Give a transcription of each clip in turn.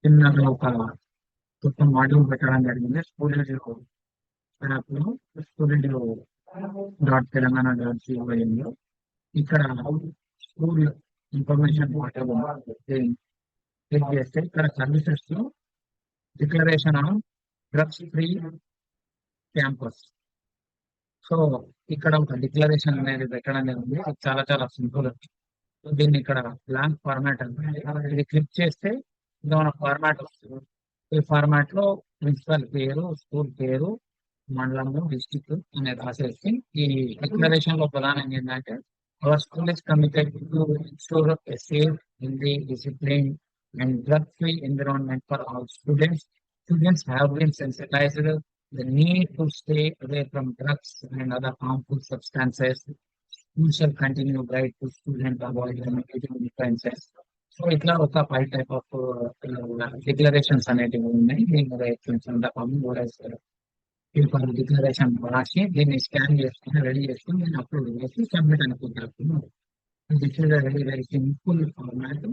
చిన్నగా ఒక కొత్త మాడ్యూల్ పెట్టడం జరిగింది. స్టూడెంట్ యాప్లో స్టూడెంట్ .తెలంగాణ.co.in ఇక్కడ స్కూల్ ఇన్ఫర్మేషన్ మాడ్యూల్ క్లిక్ చేస్తే ఇక్కడ సర్వీసెస్ లో declaration on drugs free campus. So ఇక్కడ ఒక డిక్లరేషన్ అనేది పెట్టడం జరిగింది. అది చాలా చాలా సింపుల్. దీన్ని ఇక్కడ బ్లాంక్ ఫార్మాట్ అంటే ఇది క్లిక్ చేస్తే ఇది మన ఫార్మాట్ వస్తుంది. ఈ ఫార్మాట్ లో ప్రిన్సిపల్ పేరు, స్కూల్ పేరు, మండలము, డిస్టిక్ అనేది రాసేసి ఈ డిక్లరేషన్ లో ప్రధానంగా ఏంటంటే our school is committed to in-store a safe, healthy, discipline and drug free environment for all students. Students have been sensitized the need to stay away from drugs and other harmful substances. School shall continue guide to student avoid negative influences. So ఇట్లా ఒక 5 type of declarations అనేటివి ఉన్నాయి. దీని మీద సందర్భం కూడా paper declaration రాసి దీన్ని స్కాన్ చేసుకుని రెడీ చేసుకుని నేను అప్లోడ్ చేసి సబ్మిట్ అనుకుంటున్నాను. This is very very simple format.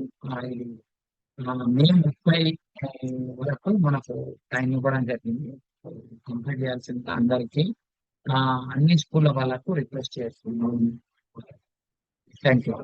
May 30 వరకు మనకు టైం ఇవ్వడం జరిగింది. కంప్లీట్ చేయాల్సింది అందరికీ. అన్ని స్కూళ్ళ వాళ్ళకు రిక్వెస్ట్ చేస్తున్నాం. Thank you.